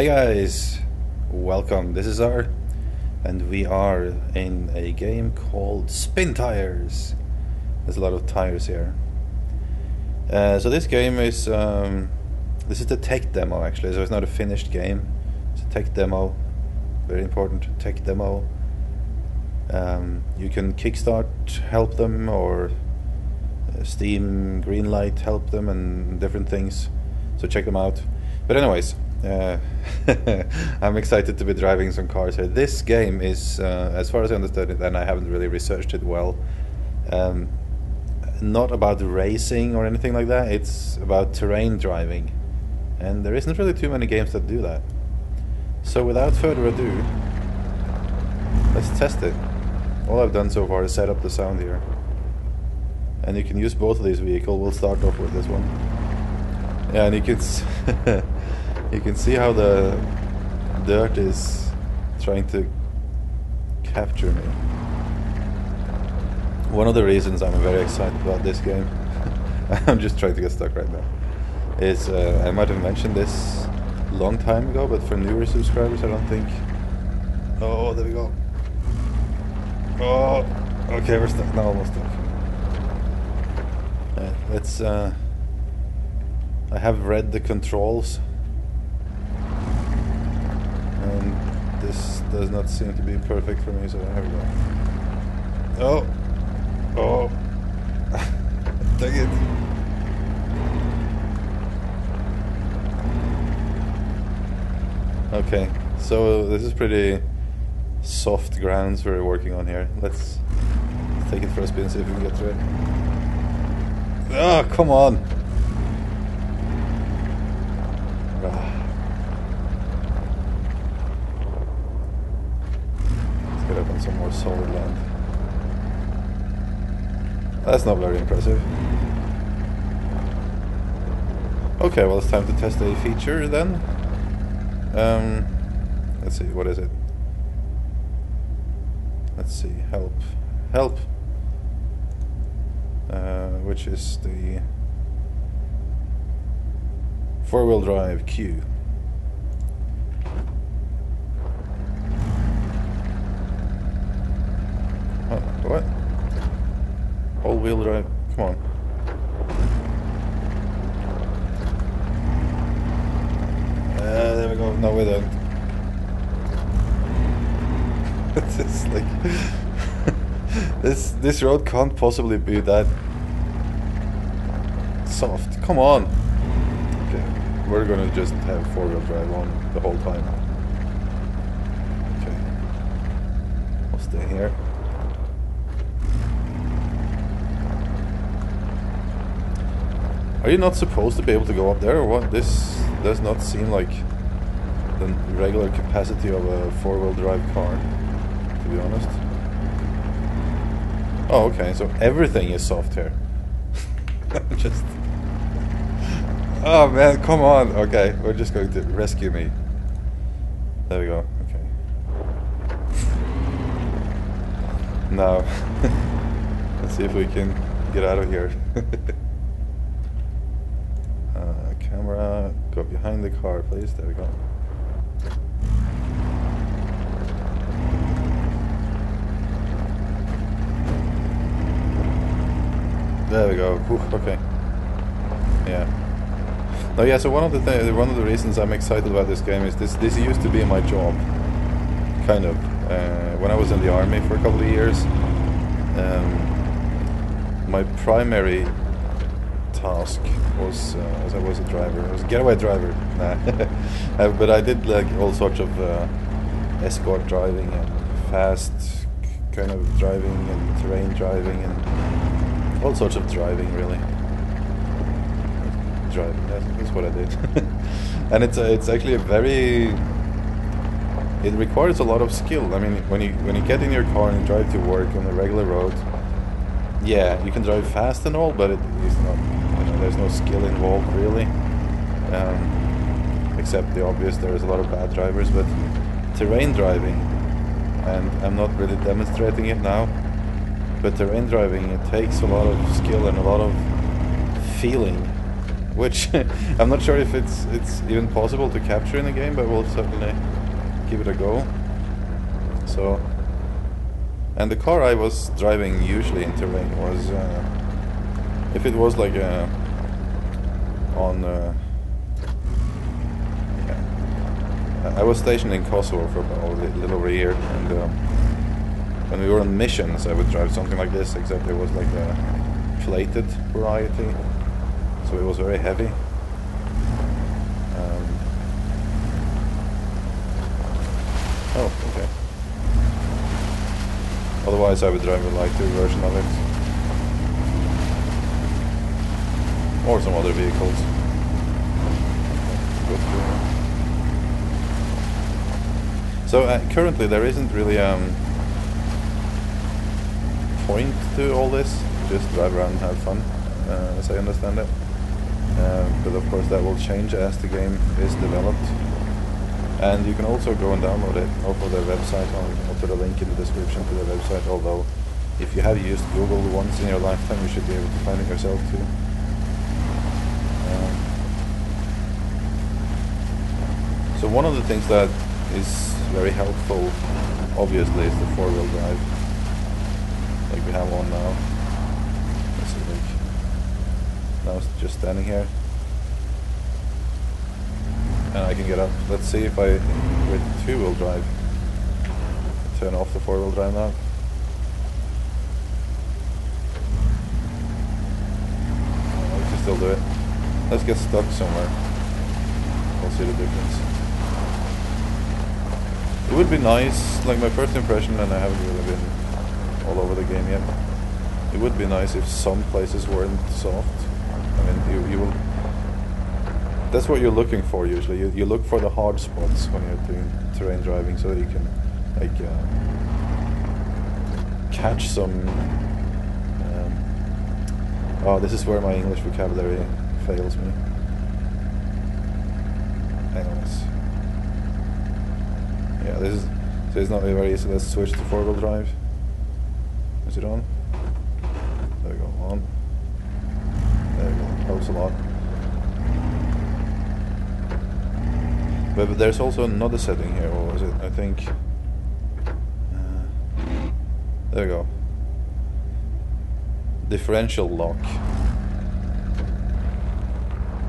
Hey guys, welcome. This is R, and we are in a game called SpinTires. There's a lot of tires here. So this game is this is the tech demo actually. So it's not a finished game. It's a tech demo. Very important tech demo. You can kickstart help them, or Steam Greenlight help them, and different things. So check them out. But anyways. I'm excited to be driving some cars here. This game is, as far as I understand it, and I haven't really researched it well, not about racing or anything like that. It's about terrain driving, and there isn't really too many games that do that. So without further ado, let's test it. All I've done so far is set up the sound here, and you can use both of these vehicles. We'll start off with this one. Yeah, and you can you can see how the dirt is trying to capture me. One of the reasons I'm very excited about this game, I'm just trying to get stuck right now, is I might have mentioned this a long time ago, but for newer subscribers I don't think... Oh, there we go. Oh, okay, we're stuck. No, almost stuck. Let's... I have read the controls, and this does not seem to be perfect for me, so there we go. Oh! Dang it! Okay, so this is pretty soft grounds we're working on here. Let's take it for a spin, see if we can get through it. Oh, come on! Some more solid land. That's not very impressive. Okay, well, it's time to test a feature then. Let's see, what is it? Let's see, help. Which is the four-wheel drive Q. What? All-wheel drive? Come on. There we go. No, we don't. It's like this road can't possibly be that soft. Come on. Okay, we're gonna just have four-wheel drive on the whole time. Okay, I'll stay here. Are you not supposed to be able to go up there, or what? This does not seem like the regular capacity of a four-wheel drive car, to be honest. Oh, okay, so everything is soft here. Just... Oh man, come on! Okay, we're just going to rescue me. There we go, okay. Now, let's see if we can get out of here. Camera, go behind the car, please. There we go. There we go. Oof, okay. Yeah. No, yeah. So one of the reasons I'm excited about this game is this used to be my job, kind of. When I was in the army for a couple of years, my primary task was, as I was a driver, I was a getaway driver. Nah. But I did like all sorts of escort driving and fast kind of driving and terrain driving and all sorts of driving, really. Driving, that's what I did. And it's actually a very... It requires a lot of skill. I mean, when you get in your car and you drive to work on a regular road, yeah, you can drive fast and all, but it is not... There's no skill involved, really, except the obvious. There's a lot of bad drivers, but terrain driving, and I'm not really demonstrating it now, but terrain driving, it takes a lot of skill and a lot of feeling which I'm not sure if it's even possible to capture in a game, but we'll certainly give it a go. So, and the car I was driving usually in terrain was, if it was like I was stationed in Kosovo for about a little over a year, and when we were on missions I would drive something like this, except it was like a plated variety, so it was very heavy. Oh, okay. Otherwise I would drive a lighter version of it. Or some other vehicles. So currently there isn't really point to all this. Just drive around and have fun, as I understand it. But of course that will change as the game is developed. And you can also go and download it off of their website. I'll put a link in the description to their website, although if you have used Google once in your lifetime you should be able to find it yourself too. So one of the things that is very helpful, obviously, is the four-wheel drive. Like we have one now. Let's see, like, now it's just standing here. And I can get up. Let's see if I, with two-wheel drive, turn off the four-wheel drive now. Oh, we can still do it. Let's get stuck somewhere. We'll see the difference. It would be nice, like my first impression, and I haven't really been all over the game yet, it would be nice if some places weren't soft. I mean, you will... That's what you're looking for usually. You look for the hard spots when you're doing terrain driving, so that you can, like, catch some... oh, this is where my English vocabulary fails me. Anyways. Yeah, this is, so it's not very easy. Let's switch to four-wheel drive. Is it on? There we go, on. There we go, helps a lot. But there's also another setting here, or was it? I think... there we go. Differential lock.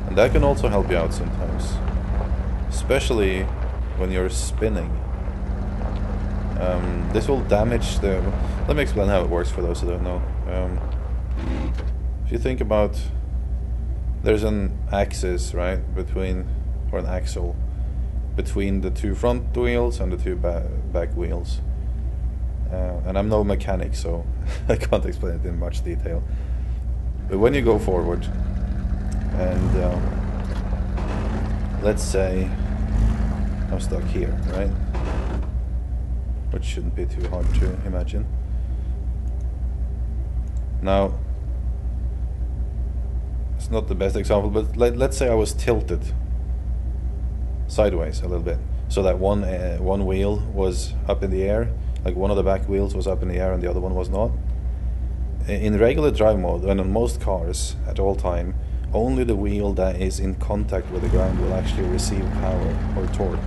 And that can also help you out sometimes. Especially when you're spinning. This will damage the... Let me explain how it works for those who don't know. If you think about... There's an axis, right, between... or an axle between the two front wheels and the two back wheels. And I'm no mechanic, so I can't explain it in much detail. But when you go forward, and let's say I'm stuck here, right? Which shouldn't be too hard to imagine. Now, it's not the best example, but let's say I was tilted sideways a little bit, so that one wheel was up in the air, like one of the back wheels was up in the air and the other one was not. In regular drive mode, and on most cars at all time, only the wheel that is in contact with the ground will actually receive power or torque.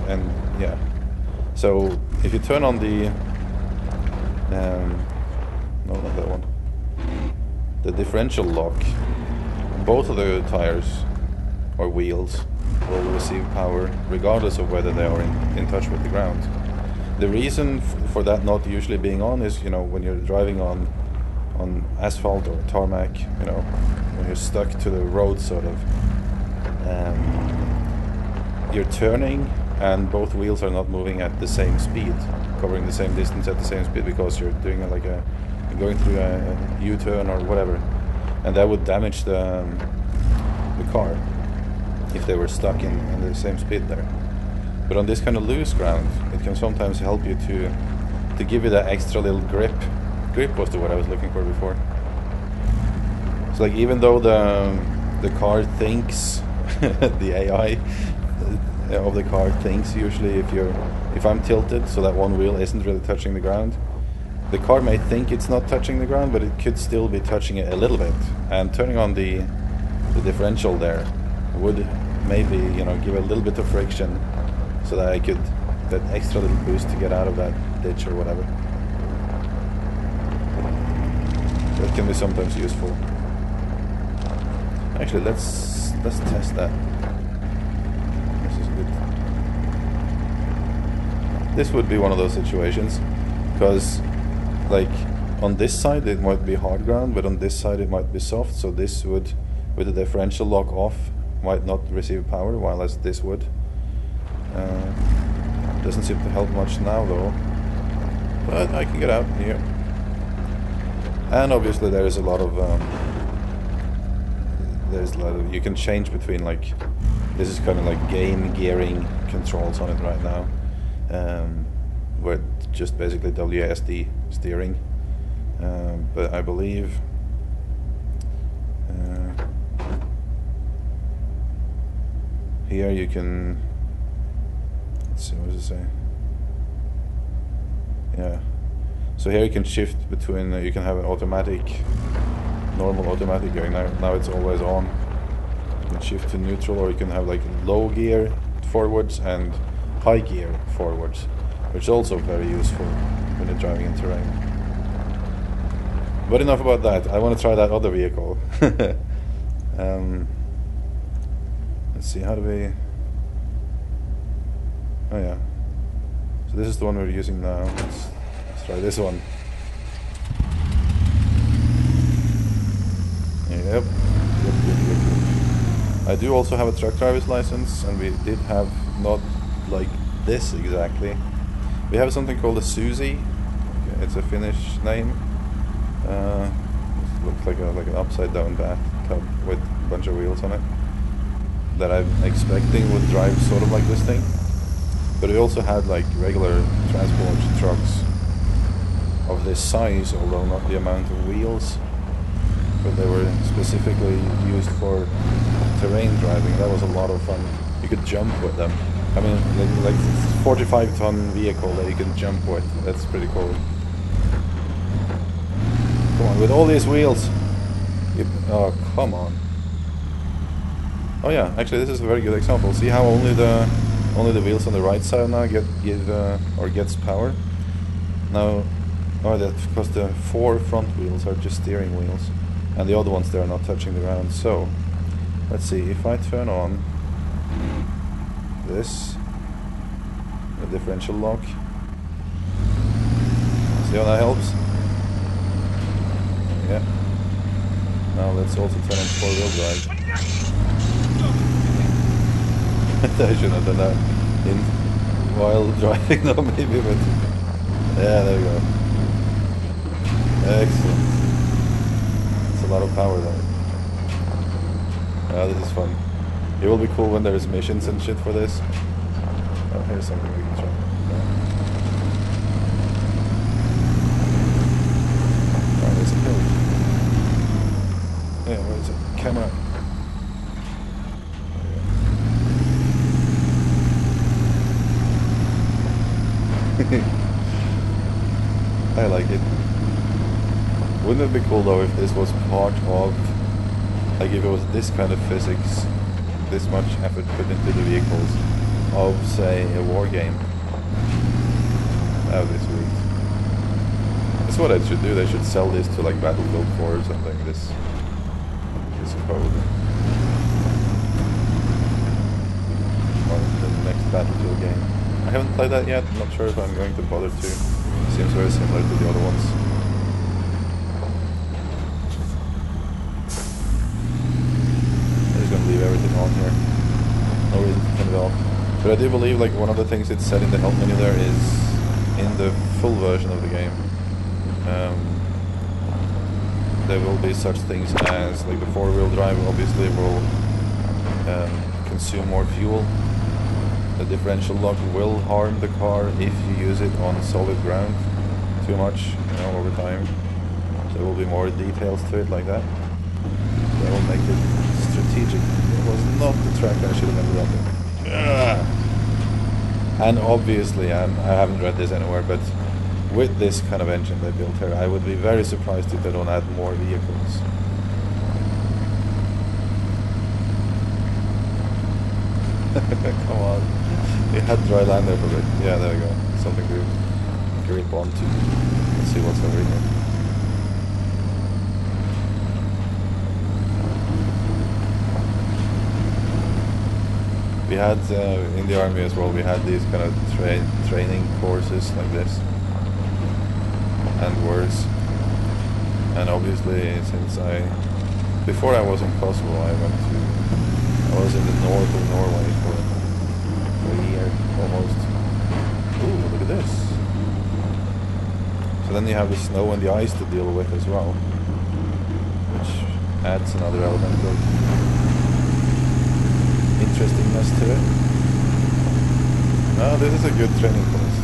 And yeah, so if you turn on the no, not that one, the differential lock, both of the tires or wheels will receive power regardless of whether they are in touch with the ground. The reason for that not usually being on is, you know, when you're driving on asphalt or tarmac, you know, when you're stuck to the road sort of, you're turning and both wheels are not moving at the same speed, covering the same distance at the same speed, because you're doing going through a U-turn or whatever, and that would damage the car if they were stuck in the same speed there. But on this kind of loose ground, it can sometimes help you to give you that extra little grip. Grip was the word I was looking for before. So like, even though the car thinks, the AI of the car thinks usually if I'm tilted so that one wheel isn't really touching the ground, the car may think it's not touching the ground, but it could still be touching it a little bit. And turning on the differential there would maybe, you know, give a little bit of friction so that I could that extra little boost to get out of that ditch or whatever. That can be sometimes useful. Actually, let's test that. This is good. This would be one of those situations, because like on this side it might be hard ground, but on this side it might be soft. So this would, with the differential lock off, might not receive power, while as this would. Doesn't seem to help much now though, but I can get out here. And obviously there is a lot of you can change between, like, this is kind of like game gearing controls on it right now, where it's just basically WASD steering, but I believe here you can, let's see, what does it say? Yeah, so here you can shift between, you can have an automatic, normal automatic gearing. Now it's always on. You can shift to neutral, or you can have like low gear forwards and high gear forwards, which is also very useful when you're driving in terrain. But enough about that. I want to try that other vehicle. Let's see, how do we... Oh yeah. So this is the one we're using now. Let's try this one. Yep. I do also have a truck driver's license, and we did have not like this exactly. We have something called a Susie. Okay, it's a Finnish name. It looks like an upside down bathtub with a bunch of wheels on it, that I'm expecting would drive sort of like this thing. But we also had like regular transport trucks of this size, although not the amount of wheels. But they were specifically used for terrain driving. That was a lot of fun. You could jump with them. I mean, like 45-ton vehicle that you can jump with. That's pretty cool. Come on, with all these wheels. Oh, come on. Oh yeah, actually this is a very good example. See how only the wheels on the right side now gets power. Now, oh, that's because the 4 front wheels are just steering wheels, and the other ones, they are not touching the ground. So let's see, if I turn on this, the differential lock, see how that helps? Yeah. Now let's also turn on 4-wheel drive. I shouldn't have done that while driving though, maybe, but yeah, there we go. Excellent. It's a lot of power though. This is fun. It will be cool when there's missions and shit for this. Oh, here's something we can try. Oh, there's a hill. Yeah, where is it? Camera. I like it. Wouldn't it be cool though if this was part of, like if it was this kind of physics, this much effort put into the vehicles of, say, a war game? That would be sweet. That's what I should do. They should sell this to like Battlefield 4 or something, this code. Or the next Battlefield game. I haven't played that yet. I'm not sure if I'm going to bother to. Seems very similar to the other ones. I'm just going to leave everything on here. No reason to turn it off. But I do believe like one of the things it's said in the help menu there is in the full version of the game. There will be such things as like the 4-wheel drive obviously will consume more fuel. The differential lock will harm the car if you use it on solid ground too much, over time. So there will be more details to it like that. That will make it strategic. It was not the track I should have ended up in. And obviously, I haven't read this anywhere, but with this kind of engine they built here, I would be very surprised if they don't add more vehicles. Come on. It had dry land there for a bit. Yeah, there we go. Something to grip onto. Let's see what's over here. We had, in the army as well, we had these kind of training courses like this. And worse. And obviously, since before I was in Kosovo, I was in the north of Norway for a year almost. Ooh, look at this. So then you have the snow and the ice to deal with as well, which adds another element of interestingness to it. No, this is a good training course.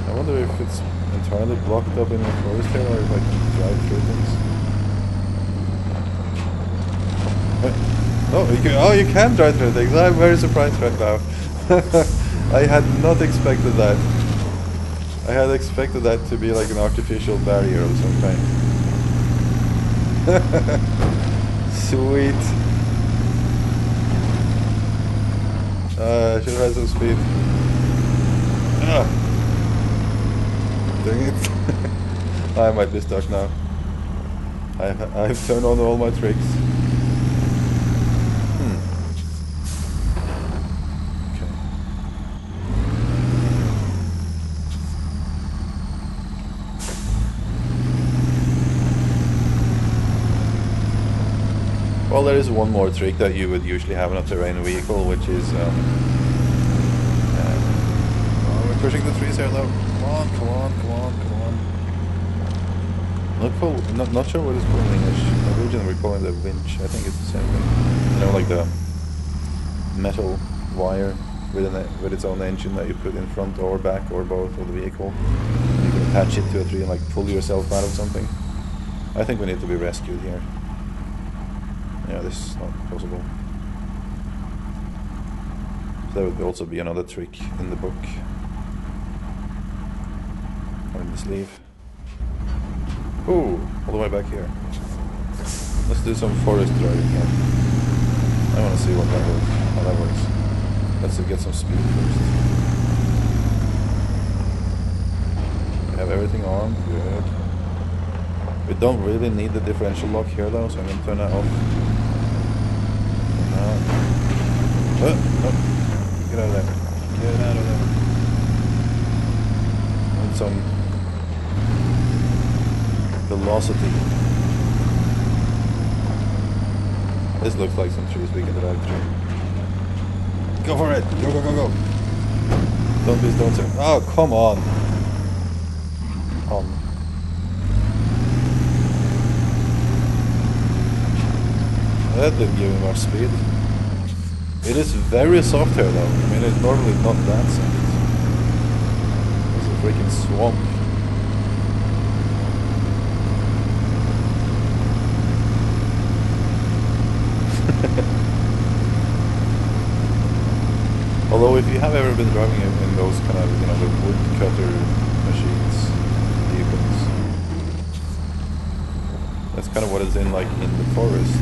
I wonder if it's entirely blocked up in the forest here, or if I can drive through things. Oh, you can drive through things. I'm very surprised right now. I had not expected that. I had expected that to be like an artificial barrier of some kind. Sweet. I should have had some speed. Dang it. I might be stuck now. I've turned on all my tricks. Okay. Well, there is one more trick that you would usually have in a terrain vehicle, which is we're pushing the trees here though. Come on. Not sure what it's called in English. Originally we're calling it a winch. I think it's the same thing. You know, like the metal wire with its own engine that you put in front or back or both of the vehicle. And you can attach it to a tree and like pull yourself out of something. I think we need to be rescued here. Yeah, this is not possible. So there would also be another trick in the book. Or in the sleeve. Ooh, all the way back here. Let's do some forest driving here. I want to see how that works. Let's get some speed first. We have everything on, good. We don't really need the differential lock here though, so I'm going to turn that off. Oh, get out of there. Get out of there. Need some velocity. This looks like some trees we can drive through. Go for it! Go! Don't be stoned, sir. Oh, come on! That didn't give him much speed. It is very soft here though. I mean, it's normally not that soft. It's a freaking swamp. Although if you have ever been driving in those kind of, you know, the woodcutter machines, vehicles, that's kind of what it's in, like in the forest.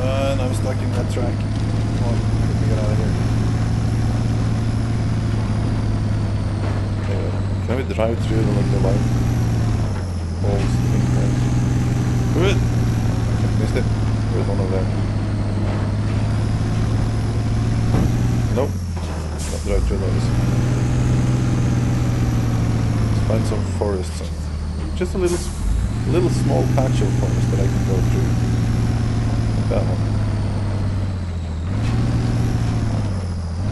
And I'm stuck in that track. Come on, let me get out of here. Can we drive through the, like, the light poles and things like that? Good! Missed it. There's one over there. Nope. Not drive through those. Let's find some forest. Just a little small patch of forest that I can go through. Like that one.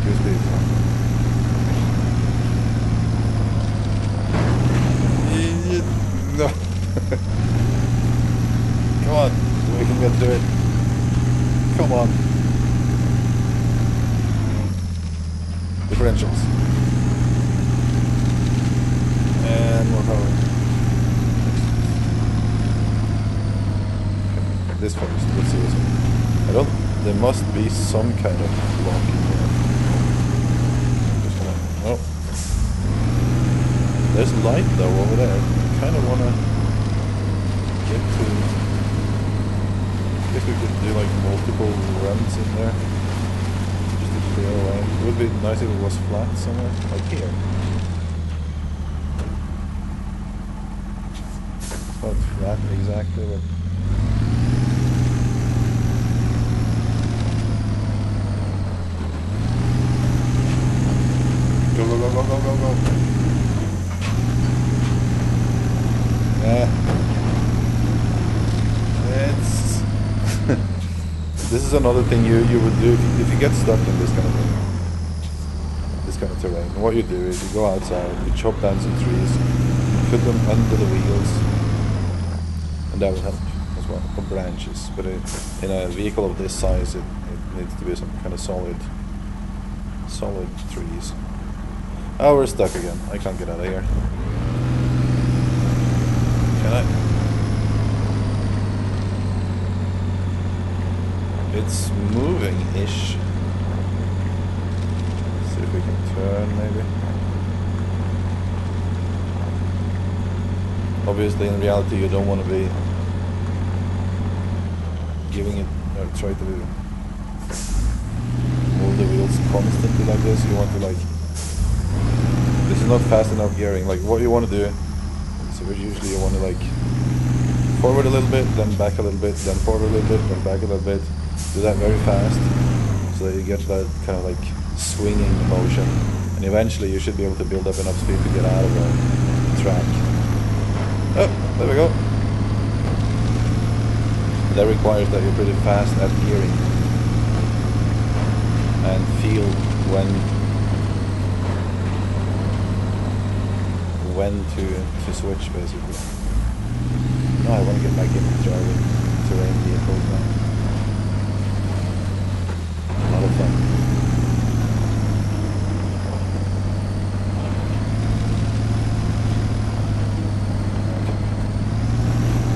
Good speed. No. Come on. We can get through it. Come on. Differentials. And more power. Okay, this first. Let's see what's here. There must be some kind of lock in here. Just gonna. Oh. There's light though over there. I kind of want to get to... I guess we could do like multiple runs in there. Just to clear away. It would be nice if it was flat somewhere, like here. It's not flat exactly, but... Go, go, go, go, go, go, go. Yeah. It's... This is another thing you would do if you get stuck in this kind of thing. This kind of terrain. What you do is you go outside, you chop down some trees, put them under the wheels, and that will help as well, or branches. But in a vehicle of this size, it needs to be some kind of solid trees. Oh, we're stuck again. I can't get out of here. Can I? It's moving-ish. See if we can turn, maybe. Obviously, in reality, you don't want to be giving it, or try to move the wheels constantly like this. You want to like... This is not fast enough gearing. Like what you want to do, so usually you want to like forward a little bit, then back a little bit, then forward a little bit, then back a little bit. Do that very fast, so that you get that kind of like swinging motion, and eventually you should be able to build up enough speed to get out of the track. Oh, there we go. That requires that you're pretty fast at gearing and feel when to switch, basically. No, I want to get back into driving terrain vehicles now. A lot of fun.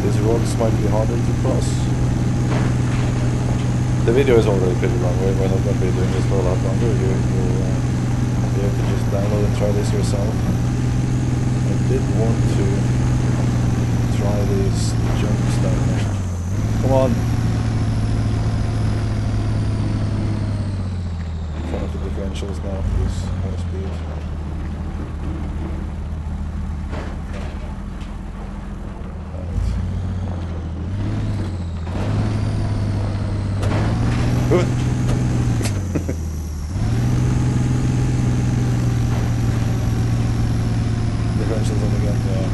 These rocks might be harder to cross. The video is already pretty long. We're not going to be doing this for a lot longer. You have to just download and try this yourself. I did want to try these jumps down there. Come on! In front of the differentials now for this more speed. Good! Differentials on again, yeah.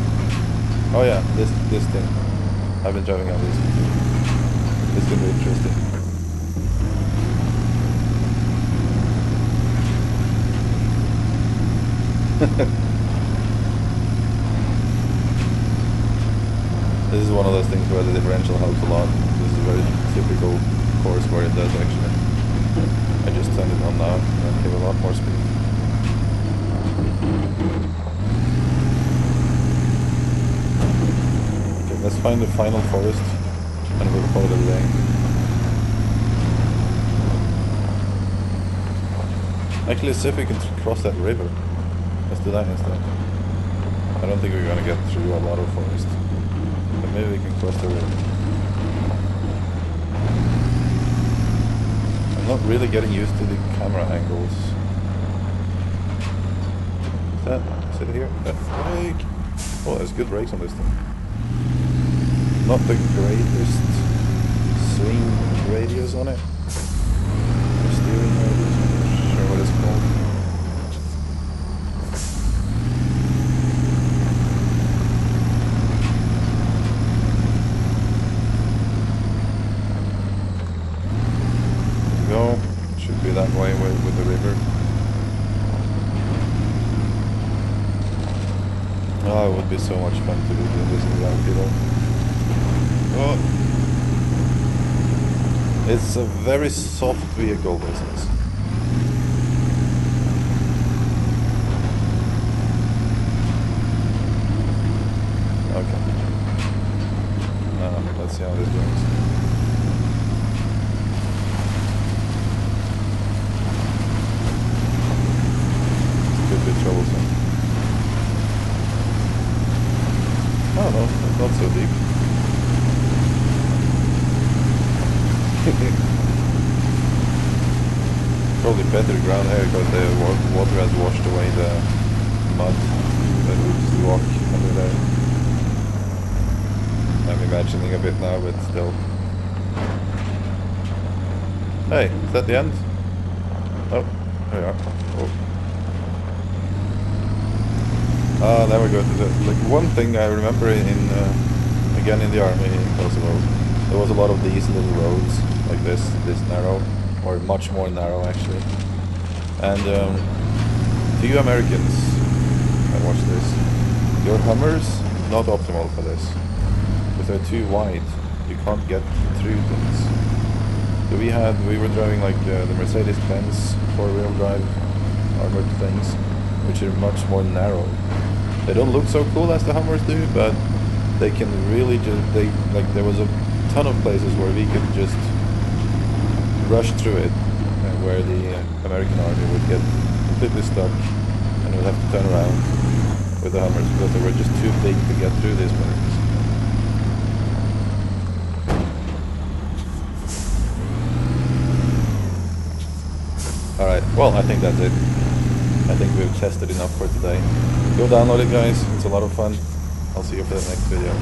Oh yeah, this thing. I've been driving on this. It's gonna be interesting. This is one of those things where the differential helps a lot. This is a very typical course where it does actually. I just turned it on now and give a lot more speed. Let's find the final forest and we'll call it a day. Actually, let's see if we can cross that river. Let's do that instead. I don't think we're gonna get through a lot of forest, but maybe we can cross the river. I'm not really getting used to the camera angles. Is it here? Brake! Oh, there's good brakes on this thing. Not the greatest swing radius on it. Or steering radius, I'm not sure what it's called. There we go. Should be that way with the river. Oh, it would be so much fun to be doing this in reality though. Oh. It's a very soft vehicle, business. Okay. Now, let's see how this goes. It's a bit troublesome. Oh no, it's not so deep. Probably better ground here because the water has washed away the mud that we used to walk under there. I'm imagining a bit now, but still. Hey, is that the end? Oh, there we are. Oh. There we go. Like one thing I remember again in the army in Kosovo, there was a lot of these little roads like this narrow, or much more narrow actually. And to you Americans, I watch this. Your Hummers not optimal for this. If they're too wide, you can't get through things. So we were driving like the Mercedes-Benz 4-wheel drive armored things, which are much more narrow. They don't look so cool as the Hummers do, but they can really just there was a ton of places where we could just rush through it, where the American army would get completely stuck and would have to turn around with the Hummers because they were just too big to get through these parts. Alright, well I think that's it. I think we've tested enough for today. Go download it guys, it's a lot of fun. I'll see you for the next video.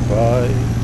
Bye!